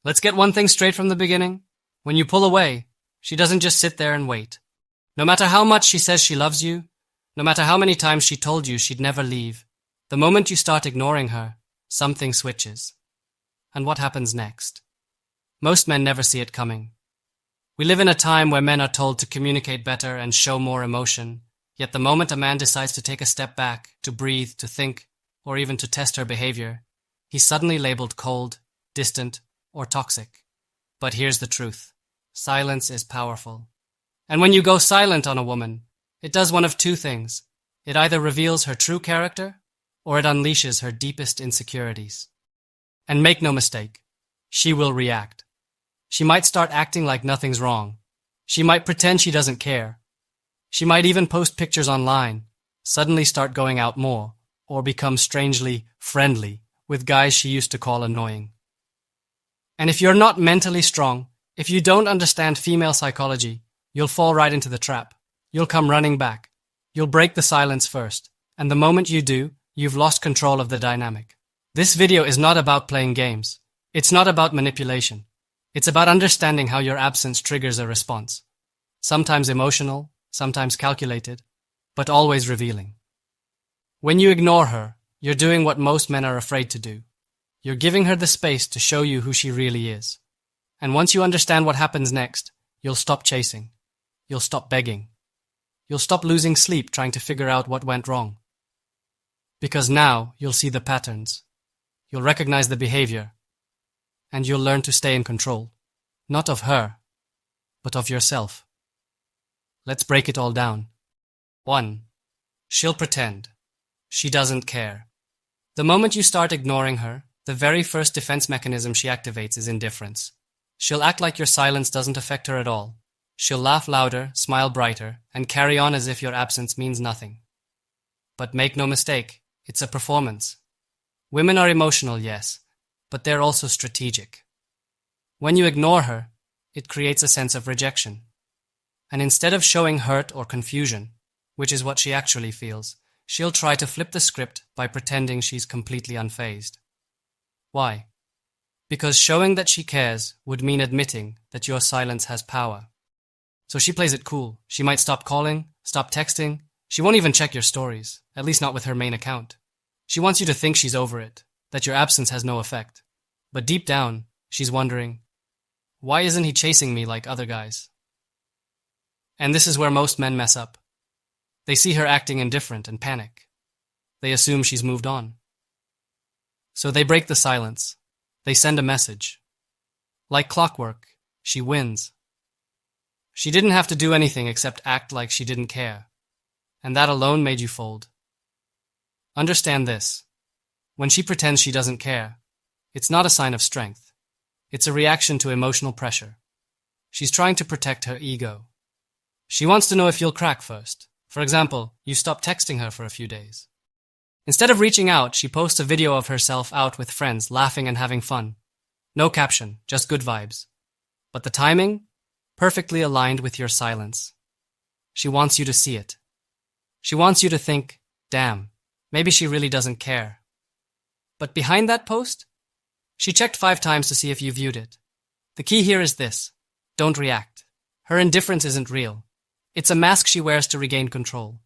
Let's get one thing straight from the beginning. When you pull away, she doesn't just sit there and wait. No matter how much she says she loves you, no matter how many times she told you she'd never leave, the moment you start ignoring her, something switches. And what happens next? Most men never see it coming. We live in a time where men are told to communicate better and show more emotion, yet the moment a man decides to take a step back, to breathe, to think, or even to test her behavior, he's suddenly labeled cold, distant, or toxic. But here's the truth. Silence is powerful. And when you go silent on a woman, it does one of two things. It either reveals her true character, or it unleashes her deepest insecurities. And make no mistake, she will react. She might start acting like nothing's wrong. She might pretend she doesn't care. She might even post pictures online, suddenly start going out more, or become strangely friendly with guys she used to call annoying. And if you're not mentally strong, if you don't understand female psychology, you'll fall right into the trap. You'll come running back. You'll break the silence first, and the moment you do, you've lost control of the dynamic. This video is not about playing games. It's not about manipulation. It's about understanding how your absence triggers a response. Sometimes emotional, sometimes calculated, but always revealing. When you ignore her, you're doing what most men are afraid to do. You're giving her the space to show you who she really is. And once you understand what happens next, you'll stop chasing. You'll stop begging. You'll stop losing sleep trying to figure out what went wrong. Because now you'll see the patterns. You'll recognize the behavior. And you'll learn to stay in control. Not of her, but of yourself. Let's break it all down. 1. She'll pretend. She doesn't care. The moment you start ignoring her, the very first defense mechanism she activates is indifference. She'll act like your silence doesn't affect her at all. She'll laugh louder, smile brighter, and carry on as if your absence means nothing. But make no mistake, it's a performance. Women are emotional, yes, but they're also strategic. When you ignore her, it creates a sense of rejection. And instead of showing hurt or confusion, which is what she actually feels, she'll try to flip the script by pretending she's completely unfazed. Why? Because showing that she cares would mean admitting that your silence has power. So she plays it cool. She might stop calling, stop texting. She won't even check your stories, at least not with her main account. She wants you to think she's over it, that your absence has no effect. But deep down, she's wondering, why isn't he chasing me like other guys? And this is where most men mess up. They see her acting indifferent and panic. They assume she's moved on. So they break the silence. They send a message. Like clockwork, she wins. She didn't have to do anything except act like she didn't care. And that alone made you fold. Understand this. When she pretends she doesn't care, it's not a sign of strength. It's a reaction to emotional pressure. She's trying to protect her ego. She wants to know if you'll crack first. For example, you stop texting her for a few days. Instead of reaching out, she posts a video of herself out with friends, laughing and having fun. No caption, just good vibes. But the timing? Perfectly aligned with your silence. She wants you to see it. She wants you to think, damn, maybe she really doesn't care. But behind that post? She checked 5 times to see if you viewed it. The key here is this. Don't react. Her indifference isn't real. It's a mask she wears to regain control.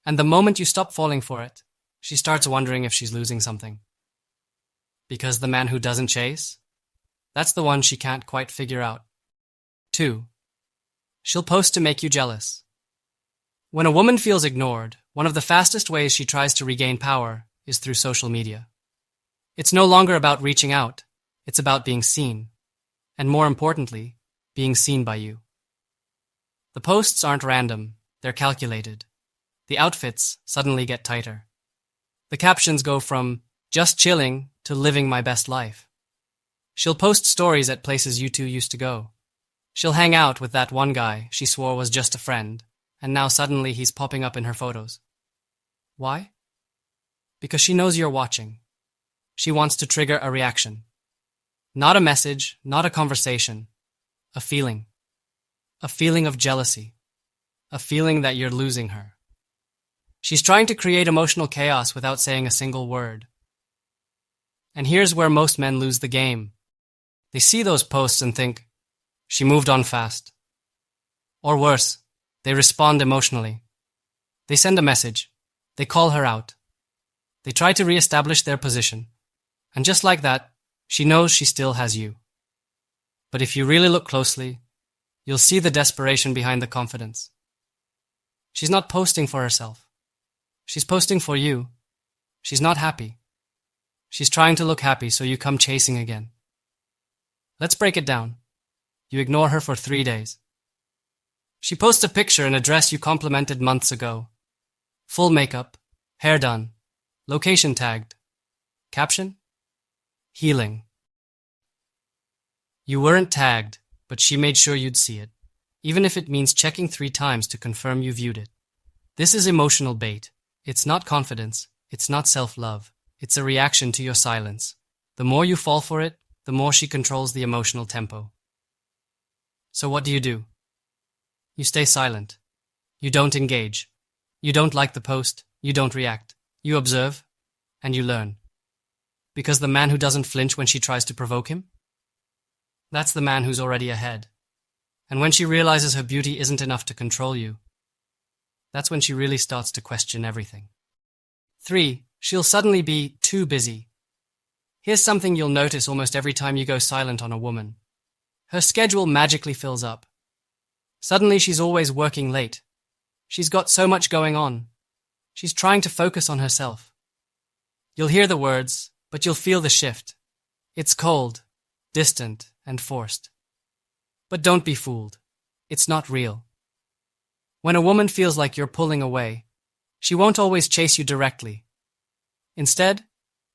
And the moment you stop falling for it, she starts wondering if she's losing something. Because the man who doesn't chase? That's the one she can't quite figure out. 2. She'll post to make you jealous. When a woman feels ignored, one of the fastest ways she tries to regain power is through social media. It's no longer about reaching out. It's about being seen. And more importantly, being seen by you. The posts aren't random. They're calculated. The outfits suddenly get tighter. The captions go from just chilling to living my best life. She'll post stories at places you two used to go. She'll hang out with that one guy she swore was just a friend, and now suddenly he's popping up in her photos. Why? Because she knows you're watching. She wants to trigger a reaction. Not a message, not a conversation. A feeling. A feeling of jealousy. A feeling that you're losing her. She's trying to create emotional chaos without saying a single word. And here's where most men lose the game. They see those posts and think, she moved on fast. Or worse, they respond emotionally. They send a message. They call her out. They try to re-establish their position. And just like that, she knows she still has you. But if you really look closely, you'll see the desperation behind the confidence. She's not posting for herself. She's posting for you. She's not happy. She's trying to look happy, so you come chasing again. Let's break it down. You ignore her for 3 days. She posts a picture in a dress you complimented months ago. Full makeup, hair done, location tagged. Caption? Healing. You weren't tagged, but she made sure you'd see it, even if it means checking 3 times to confirm you viewed it. This is emotional bait. It's not confidence. It's not self-love. It's a reaction to your silence. The more you fall for it, the more she controls the emotional tempo. So what do? You stay silent. You don't engage. You don't like the post. You don't react. You observe, and you learn. Because the man who doesn't flinch when she tries to provoke him? That's the man who's already ahead. And when she realizes her beauty isn't enough to control you, that's when she really starts to question everything. 3. She'll suddenly be too busy. Here's something you'll notice almost every time you go silent on a woman. Her schedule magically fills up. Suddenly she's always working late. She's got so much going on. She's trying to focus on herself. You'll hear the words, but you'll feel the shift. It's cold, distant, and forced. But don't be fooled. It's not real. When a woman feels like you're pulling away, she won't always chase you directly. Instead,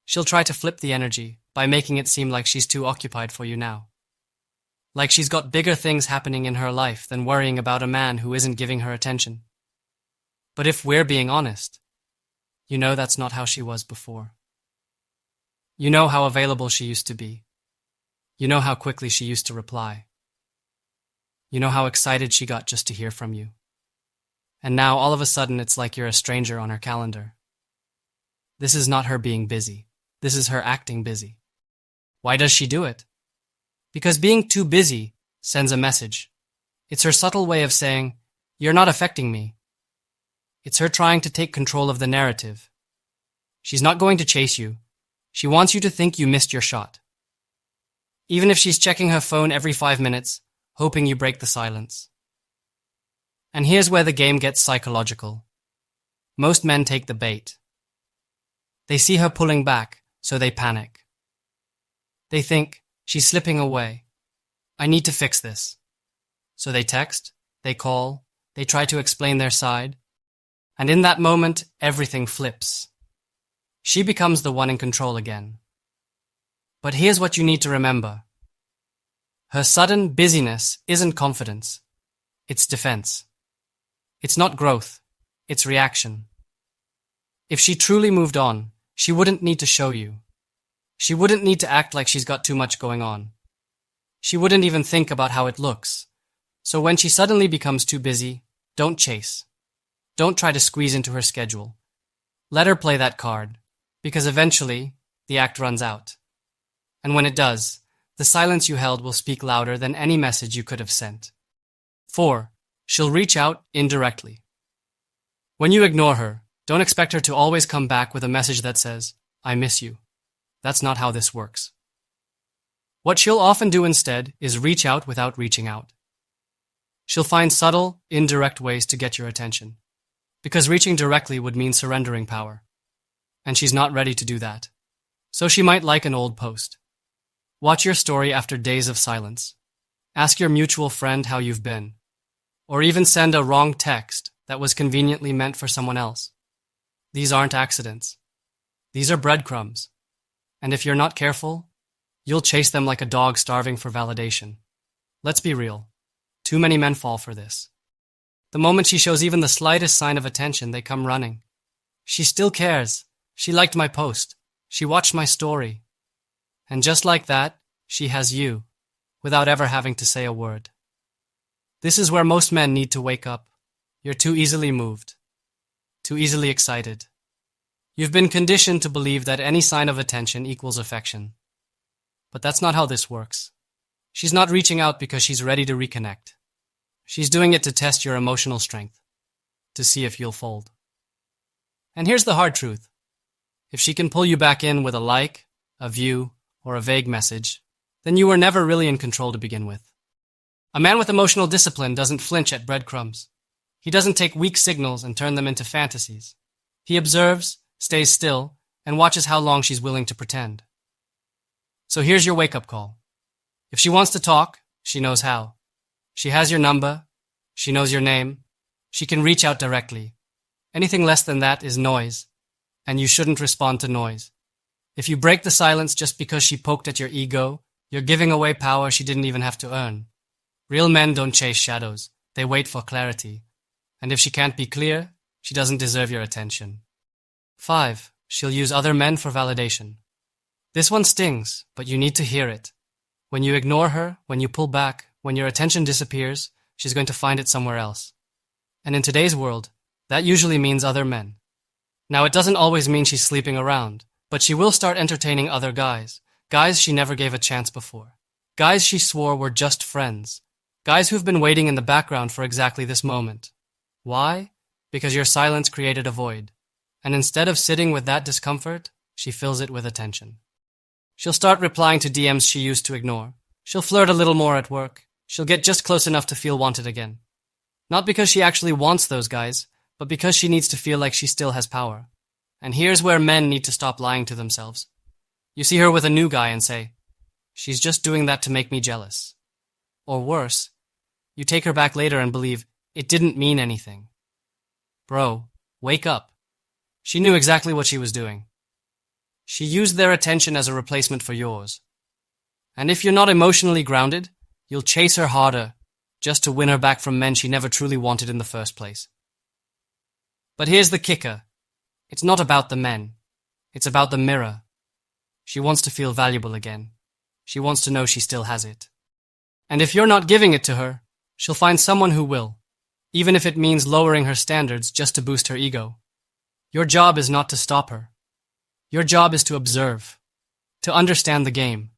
she'll try to flip the energy by making it seem like she's too occupied for you now. Like she's got bigger things happening in her life than worrying about a man who isn't giving her attention. But if we're being honest, you know that's not how she was before. You know how available she used to be. You know how quickly she used to reply. You know how excited she got just to hear from you. And now all of a sudden it's like you're a stranger on her calendar. This is not her being busy. This is her acting busy. Why does she do it? Because being too busy sends a message. It's her subtle way of saying, you're not affecting me. It's her trying to take control of the narrative. She's not going to chase you. She wants you to think you missed your shot. Even if she's checking her phone every 5 minutes, hoping you break the silence. And here's where the game gets psychological. Most men take the bait. They see her pulling back, so they panic. They think, she's slipping away. I need to fix this. So they text, they call, they try to explain their side. And in that moment, everything flips. She becomes the one in control again. But here's what you need to remember. Her sudden busyness isn't confidence. It's defense. It's not growth. It's reaction. If she truly moved on, she wouldn't need to show you. She wouldn't need to act like she's got too much going on. She wouldn't even think about how it looks. So when she suddenly becomes too busy, don't chase. Don't try to squeeze into her schedule. Let her play that card, because eventually the act runs out. And when it does, the silence you held will speak louder than any message you could have sent. 4. She'll reach out indirectly. When you ignore her, don't expect her to always come back with a message that says, I miss you. That's not how this works. What she'll often do instead is reach out without reaching out. She'll find subtle, indirect ways to get your attention, because reaching directly would mean surrendering power. And she's not ready to do that. So she might like an old post. Watch your story after days of silence. Ask your mutual friend how you've been. Or even send a wrong text that was conveniently meant for someone else. These aren't accidents. These are breadcrumbs. And if you're not careful, you'll chase them like a dog starving for validation. Let's be real. Too many men fall for this. The moment she shows even the slightest sign of attention, they come running. She still cares. She liked my post. She watched my story. And just like that, she has you, without ever having to say a word. This is where most men need to wake up. You're too easily moved. Too easily excited. You've been conditioned to believe that any sign of attention equals affection. But that's not how this works. She's not reaching out because she's ready to reconnect. She's doing it to test your emotional strength, to see if you'll fold. And here's the hard truth. If she can pull you back in with a like, a view, or a vague message, then you were never really in control to begin with. A man with emotional discipline doesn't flinch at breadcrumbs. He doesn't take weak signals and turn them into fantasies. He observes, stays still, and watches how long she's willing to pretend. So here's your wake-up call. If she wants to talk, she knows how. She has your number. She knows your name. She can reach out directly. Anything less than that is noise, and you shouldn't respond to noise. If you break the silence just because she poked at your ego, you're giving away power she didn't even have to earn. Real men don't chase shadows. They wait for clarity. And if she can't be clear, she doesn't deserve your attention. 5. She'll use other men for validation. This one stings, but you need to hear it. When you ignore her, when you pull back, when your attention disappears, she's going to find it somewhere else. And in today's world, that usually means other men. Now, it doesn't always mean she's sleeping around, but she will start entertaining other guys she never gave a chance before, guys she swore were just friends, guys who've been waiting in the background for exactly this moment. Why? Because your silence created a void, and instead of sitting with that discomfort, she fills it with attention. She'll start replying to DMs she used to ignore. She'll flirt a little more at work. She'll get just close enough to feel wanted again. Not because she actually wants those guys, but because she needs to feel like she still has power. And here's where men need to stop lying to themselves. You see her with a new guy and say, "She's just doing that to make me jealous." Or worse, you take her back later and believe it didn't mean anything. Bro, wake up. She knew exactly what she was doing. She used their attention as a replacement for yours. And if you're not emotionally grounded, you'll chase her harder just to win her back from men she never truly wanted in the first place. But here's the kicker. It's not about the men. It's about the mirror. She wants to feel valuable again. She wants to know she still has it. And if you're not giving it to her, she'll find someone who will, even if it means lowering her standards just to boost her ego. Your job is not to stop her. Your job is to observe, to understand the game.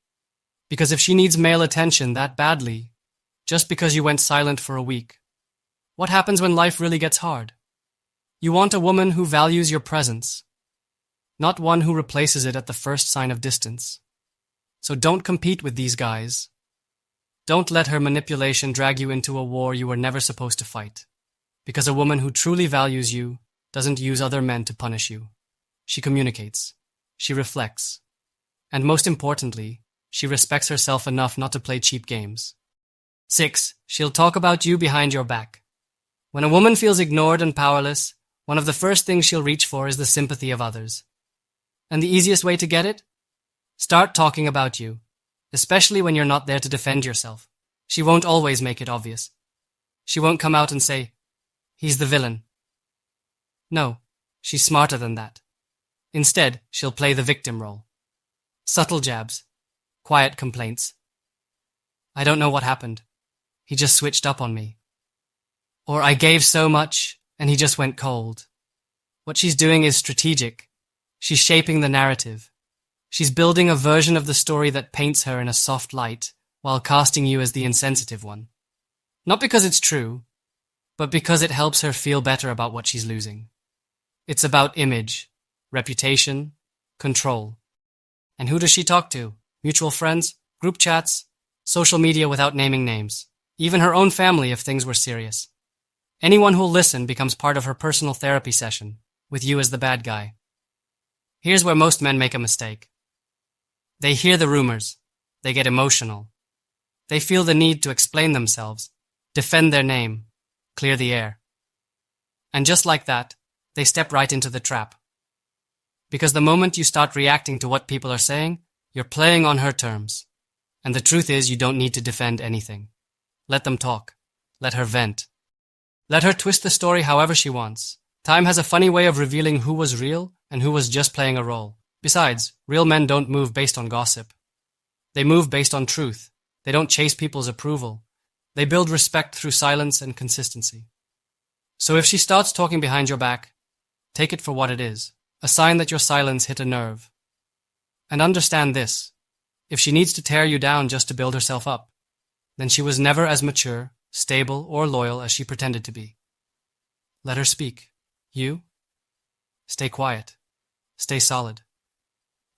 Because if she needs male attention that badly, just because you went silent for a week, what happens when life really gets hard? You want a woman who values your presence, not one who replaces it at the first sign of distance. So don't compete with these guys. Don't let her manipulation drag you into a war you were never supposed to fight. Because a woman who truly values you doesn't use other men to punish you. She communicates. She reflects. And most importantly, she respects herself enough not to play cheap games. 6. She'll talk about you behind your back. When a woman feels ignored and powerless, one of the first things she'll reach for is the sympathy of others. And the easiest way to get it? Start talking about you, especially when you're not there to defend yourself. She won't always make it obvious. She won't come out and say, "He's the villain." No, she's smarter than that. Instead, she'll play the victim role. Subtle jabs, quiet complaints. "I don't know what happened. He just switched up on me." Or "I gave so much, and he just went cold." What she's doing is strategic. She's shaping the narrative. She's building a version of the story that paints her in a soft light while casting you as the insensitive one. Not because it's true, but because it helps her feel better about what she's losing. It's about image, reputation, control. And who does she talk to? Mutual friends, group chats, social media without naming names, even her own family if things were serious. Anyone who'll listen becomes part of her personal therapy session, with you as the bad guy. Here's where most men make a mistake. They hear the rumors. They get emotional. They feel the need to explain themselves, defend their name, clear the air. And just like that, they step right into the trap. Because the moment you start reacting to what people are saying, you're playing on her terms. And the truth is you don't need to defend anything. Let them talk. Let her vent. Let her twist the story however she wants. Time has a funny way of revealing who was real and who was just playing a role. Besides, real men don't move based on gossip. They move based on truth. They don't chase people's approval. They build respect through silence and consistency. So if she starts talking behind your back, take it for what it is, a sign that your silence hit a nerve. And understand this. If she needs to tear you down just to build herself up, then she was never as mature, stable, or loyal as she pretended to be. Let her speak. You? Stay quiet. Stay solid.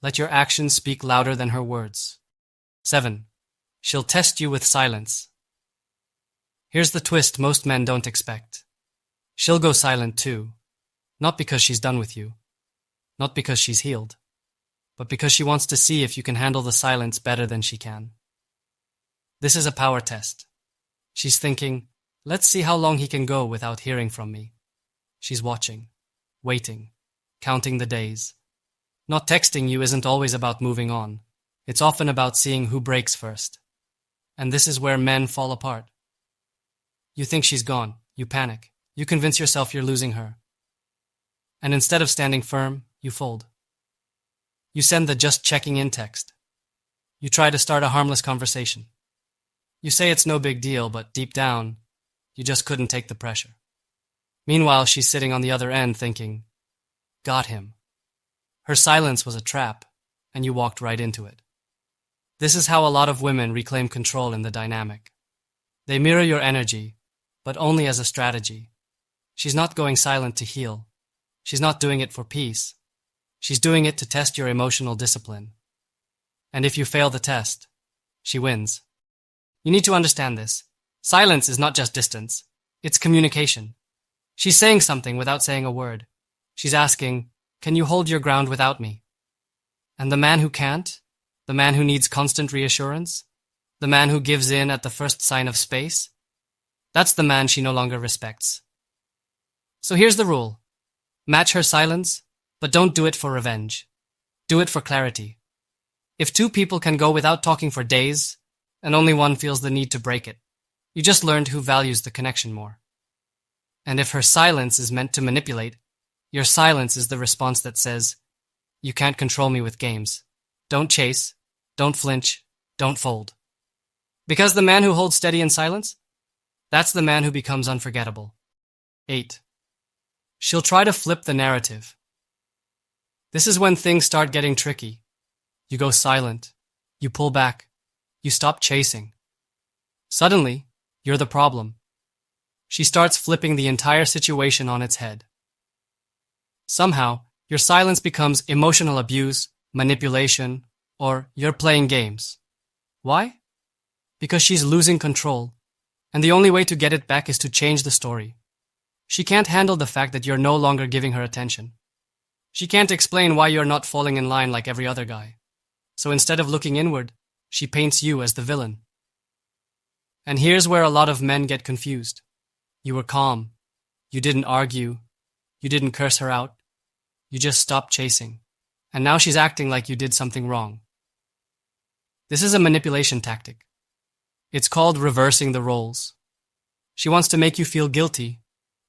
Let your actions speak louder than her words. 7. She'll test you with silence. Here's the twist most men don't expect. She'll go silent too, not because she's done with you, not because she's healed, but because she wants to see if you can handle the silence better than she can. This is a power test. She's thinking, let's see how long he can go without hearing from me. She's watching, waiting, counting the days. Not texting you isn't always about moving on. It's often about seeing who breaks first. And this is where men fall apart. You think she's gone. You panic. You convince yourself you're losing her. And instead of standing firm, you fold. You send the just checking in text. You try to start a harmless conversation. You say it's no big deal, but deep down, you just couldn't take the pressure. Meanwhile, she's sitting on the other end thinking, got him. Her silence was a trap, and you walked right into it. This is how a lot of women reclaim control in the dynamic. They mirror your energy, but only as a strategy. She's not going silent to heal. She's not doing it for peace. She's doing it to test your emotional discipline. And if you fail the test, she wins. You need to understand this. Silence is not just distance. It's communication. She's saying something without saying a word. She's asking, can you hold your ground without me? And the man who can't, the man who needs constant reassurance, the man who gives in at the first sign of space, that's the man she no longer respects. So here's the rule. Match her silence, but don't do it for revenge. Do it for clarity. If two people can go without talking for days, and only one feels the need to break it, you just learned who values the connection more. And if her silence is meant to manipulate, your silence is the response that says, you can't control me with games. Don't chase, don't flinch, don't fold. Because the man who holds steady in silence, that's the man who becomes unforgettable. 8. She'll try to flip the narrative. This is when things start getting tricky. You go silent. You pull back. You stop chasing. Suddenly, you're the problem. She starts flipping the entire situation on its head. Somehow, your silence becomes emotional abuse, manipulation, or you're playing games. Why? Because she's losing control, and the only way to get it back is to change the story. She can't handle the fact that you're no longer giving her attention. She can't explain why you're not falling in line like every other guy. So instead of looking inward, she paints you as the villain. And here's where a lot of men get confused. You were calm. You didn't argue. You didn't curse her out. You just stopped chasing. And now she's acting like you did something wrong. This is a manipulation tactic. It's called reversing the roles. She wants to make you feel guilty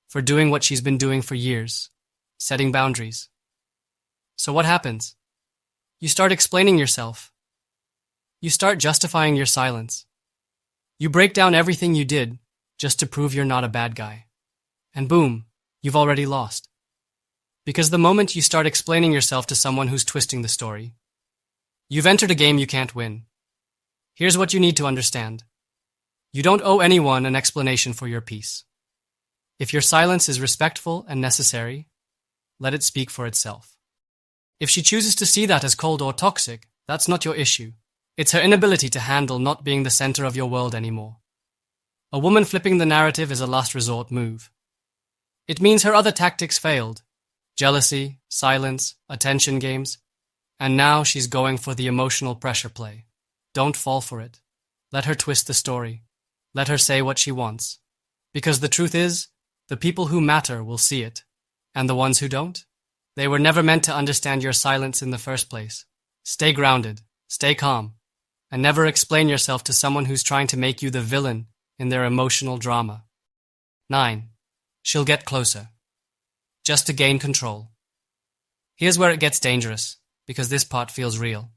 for doing what she's been doing for years, setting boundaries. So what happens? You start explaining yourself. You start justifying your silence. You break down everything you did just to prove you're not a bad guy. And boom, you've already lost. Because the moment you start explaining yourself to someone who's twisting the story, you've entered a game you can't win. Here's what you need to understand. You don't owe anyone an explanation for your peace. If your silence is respectful and necessary, let it speak for itself. If she chooses to see that as cold or toxic, that's not your issue. It's her inability to handle not being the center of your world anymore. A woman flipping the narrative is a last resort move. It means her other tactics failed. Jealousy, silence, attention games. And now she's going for the emotional pressure play. Don't fall for it. Let her twist the story. Let her say what she wants. Because the truth is, the people who matter will see it. And the ones who don't? They were never meant to understand your silence in the first place. Stay grounded. Stay calm. And never explain yourself to someone who's trying to make you the villain in their emotional drama. 9. She'll get closer. Just to gain control. Here's where it gets dangerous, because this part feels real.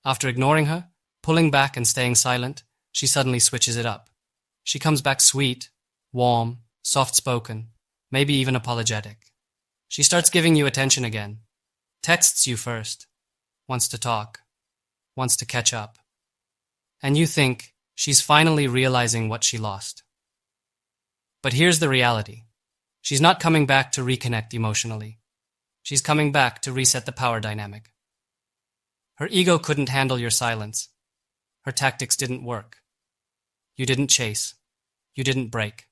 After ignoring her, pulling back and staying silent, she suddenly switches it up. She comes back sweet, warm, soft-spoken, maybe even apologetic. She starts giving you attention again. Texts you first. Wants to talk. Wants to catch up. And you think, She's finally realizing what she lost. But here's the reality. She's not coming back to reconnect emotionally. She's coming back to reset the power dynamic. Her ego couldn't handle your silence. Her tactics didn't work. You didn't chase. You didn't break.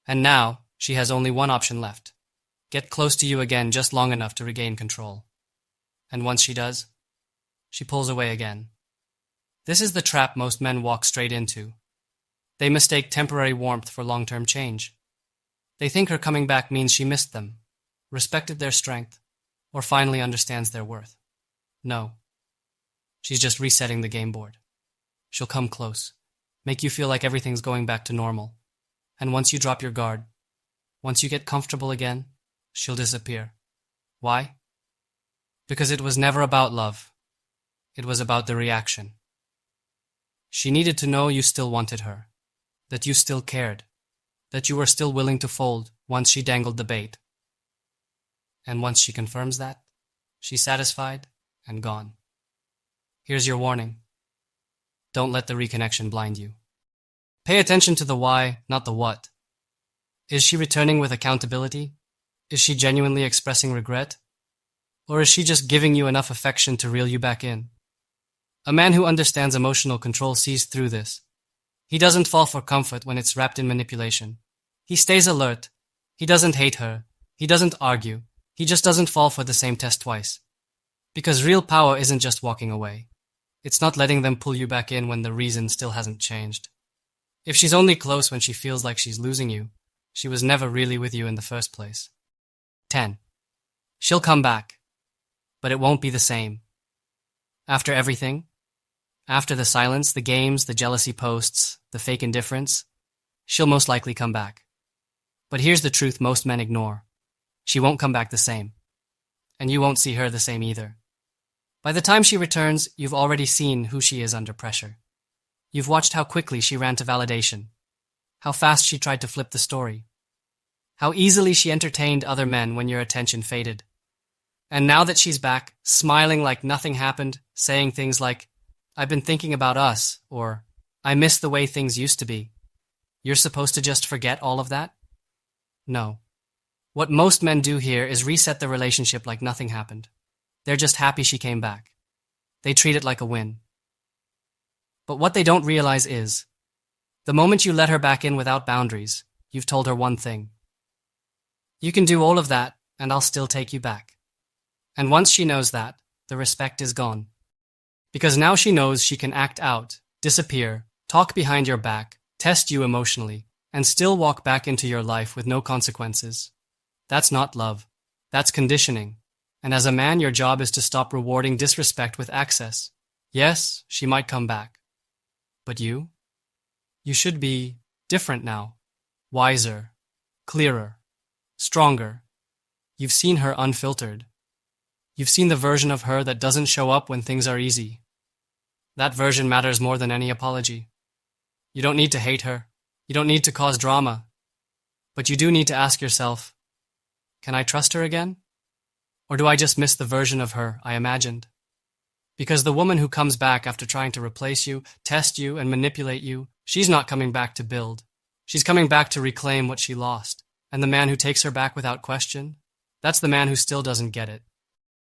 And now, she has only one option left. Get close to you again just long enough to regain control. And once she does, she pulls away again. This is the trap most men walk straight into. They mistake temporary warmth for long-term change. They think her coming back means she missed them, respected their strength, or finally understands their worth. No. She's just resetting the game board. She'll come close, make you feel like everything's going back to normal. And once you drop your guard, once you get comfortable again, she'll disappear. Why? Because it was never about love. It was about the reaction. She needed to know you still wanted her, that you still cared, that you were still willing to fold once she dangled the bait. And once she confirms that, she's satisfied and gone. Here's your warning. Don't let the reconnection blind you. Pay attention to the why, not the what. Is she returning with accountability? Is she genuinely expressing regret? Or is she just giving you enough affection to reel you back in? A man who understands emotional control sees through this. He doesn't fall for comfort when it's wrapped in manipulation. He stays alert. He doesn't hate her. He doesn't argue. He just doesn't fall for the same test twice. Because real power isn't just walking away. It's not letting them pull you back in when the reason still hasn't changed. If she's only close when she feels like she's losing you, she was never really with you in the first place. 10. She'll come back, but it won't be the same. After everything, after the silence, the games, the jealousy posts, the fake indifference, she'll most likely come back. But here's the truth most men ignore. She won't come back the same. And you won't see her the same either. By the time she returns, you've already seen who she is under pressure. You've watched how quickly she ran to validation, how fast she tried to flip the story, how easily she entertained other men when your attention faded. And now that she's back, smiling like nothing happened, saying things like, "I've been thinking about us," or "I miss the way things used to be," you're supposed to just forget all of that? No. What most men do here is reset the relationship like nothing happened. They're just happy she came back. They treat it like a win. But what they don't realize is, the moment you let her back in without boundaries, you've told her one thing. You can do all of that, and I'll still take you back. And once she knows that, the respect is gone. Because now she knows she can act out, disappear, talk behind your back, test you emotionally, and still walk back into your life with no consequences. That's not love. That's conditioning. And as a man, your job is to stop rewarding disrespect with access. Yes, she might come back. But you? You should be different now. Wiser. Clearer. Stronger. You've seen her unfiltered. You've seen the version of her that doesn't show up when things are easy. That version matters more than any apology. You don't need to hate her. You don't need to cause drama. But you do need to ask yourself, can I trust her again? Or do I just miss the version of her I imagined? Because the woman who comes back after trying to replace you, test you, and manipulate you, she's not coming back to build. She's coming back to reclaim what she lost. And the man who takes her back without question, that's the man who still doesn't get it.